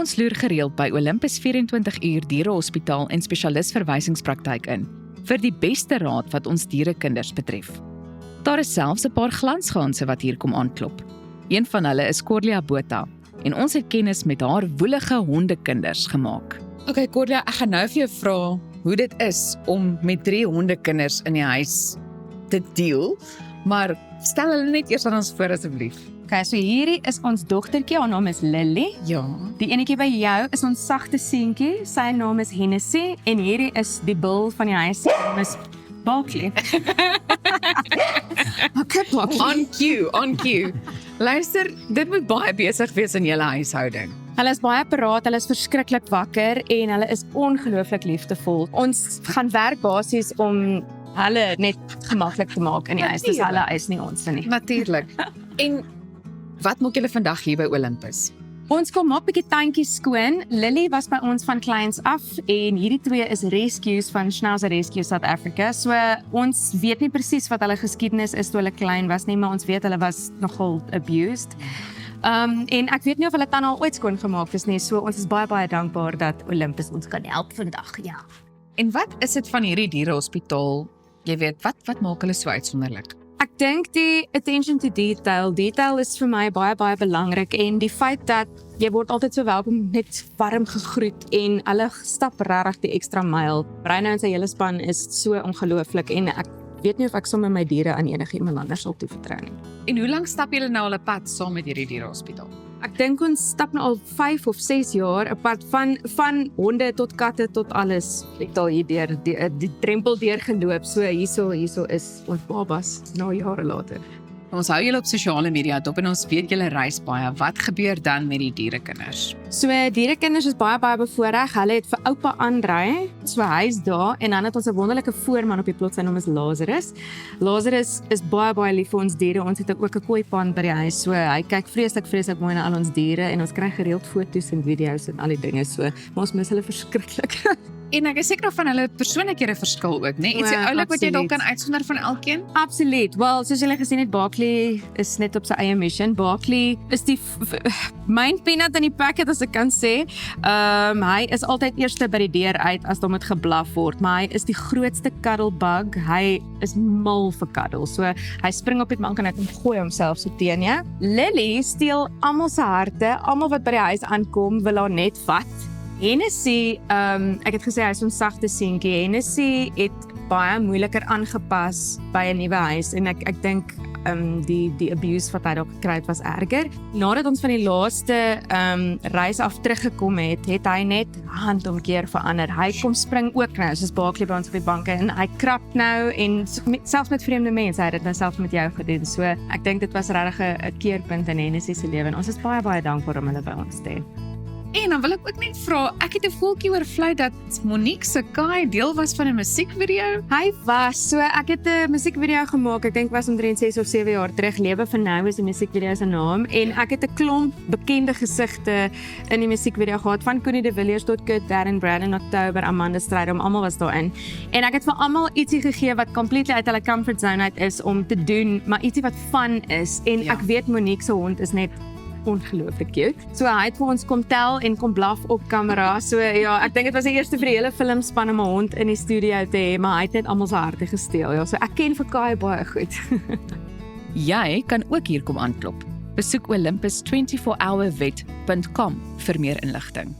Ons loer gereeld by Olympus 24 uur dierehospitaal en spesialisverwysingspraktyk in, vir die beste raad wat ons dierekinders betref. Daar is selfs 'n paar glansganse wat hier kom aanklop. Een van hulle is Corlia Botha, en ons het kennis met haar woelige hondekinders gemaak. Okay, Corlia, ek gaan nou vir jou vra hoe dit is om met 3 hondekinders in die huis te deel, maar stel hulle net eers aan ons voor asseblief. Okay, so hierdie is ons dogtertjie, haar naam is Lily. Ja. Die enetjie by jou is ons sagte seentjie, sy naam is Hennessy, en hierdie is die bil van die huis, sy naam is Barkley. Okay, Barkley. On cue. Luister, dit moet baie besig wees in julle huishouding. Hulle is baie paraat, hulle is verskriklik wakker en hulle is ongelooflik liefdevol. Ons gaan werk basies om hulle net gemaklik te maak in die huis. Dis hulle huis nie ons nie. Natuurlik. En wat maak julle vandag hier by Olympus? Ons kom maak 'n bietjie tuintjies skoon. Lily was by ons van kleins af en hierdie 2 is rescues van Schnauzer Rescue South Africa. So ons weet nie presies wat hulle geskiedenis is toe hulle klein was nie, maar ons weet hulle was nogal abused. En ek weet nie of hulle tande al ooit skoon gemaak is nie, so ons is baie dankbaar dat Olympus ons kan help vandag, ja. En wat is dit van hierdie dierehospitaal? Jy weet, wat maak hulle so uitsonderlik? Ek dink die attention to detail is vir my baie belangrik en die feit dat jy word altyd so welkom net warm gegroet en hulle stap regtig die ekstra myl. Bruno en sy hele span is so ongelooflik en ek weet nie of ek sommer my diere aan enigiemand anders sal toevertrou nie. En hoe lank stap julle nou al 'n pad saam met hierdie dierehospitaal? Ek dink ons stap nou al 5 of 6 jaar 'n pad van honde tot katte tot alles. Ek al hier deur die drempel deurgeloop. So hierso is ons babas nou jare later. Ons hou julle op sosiale media dop en ons weet julle reis baie. Wat gebeur dan met die dierekinders? So dierekinders is baie bevoordeel. Hulle het vir oupa Andrei, so hy's daar en dan het ons 'n wonderlike voorman op die plot, sy naam is Lazarus. Lazarus is baie lief vir ons diere. Ons het ook 'n kooipan by die huis. So hy kyk vreeslik mooi na al ons diere en ons kry gereeld foto's en video's en al die dinge so. Maar ons mis hulle verskriklik. En ek is seker van hulle persoonlikhede verskil ook, né? Ietsie oulik wat jy dalk kan uitsonder van elkeen? Absoluut. Wel, soos julle gesien het, Barkley is net op sy eie mission. Barkley is die main peanut in die packet, as ek kan sê. Hy is altyd eerste by die deur uit as daar moet geblaf word, maar hy is die grootste cuddlebug. Hy is mal vir cuddle. So hy spring op die bank en hy kom gooi homself so teen jou. Lily steel almal se harte. Almal wat by die huis aankom, wil haar net vat. Hennessy, ek het gesê hy is 'n sagte seentjie. Hennessy het baie moeiliker aangepas by 'n nuwe huis en ek dink die abuse wat hy daar gekry het was erger. Nadat ons van die laaste reis af teruggekom het hy net handomkeer verander. Hy kom spring ook nou, soos Barkley by ons op die banke en hy krap nou en selfs met vreemde mense, hy het dit nou self met jou gedoen. So ek dink dit was regtig 'n keerpunt in Hennessy se lewe en ons is baie dankbaar om hulle by ons te hê. En dan wil ek ook net vra, ek het 'n voeltjie oorvlei dat Monique se Kai deel was van 'n musiekvideo. Hy was, so ek het 'n musiekvideo gemaak, ek dink was omtrent 6 of 7 jaar terug, Lewe vir Nou is die musiekvideo se naam, en ek het 'n klomp bekende gesigte in die musiekvideo gehad, van Connie de Villiers tot Kurt Darren, Brandon October, Amanda Strydom, almal was daarin. En ek het vir almal ietsie gegee wat completely uit hulle comfort zone uit is om te doen, maar ietsie wat fun is, en ek weet Monique se hond is net ongelooflik cute. So hy het vir ons kom tel en kom blaf op kamera. So ja, ek dink dit was die eerste vir die hele filmspan om 'n hond in die studio te hê, maar hy het net almal se harte gesteel. Ja, so ek ken vir Kai baie goed. Jy kan ook hier kom aanklop. Besoek olympus24hourvet.com vir meer inligting.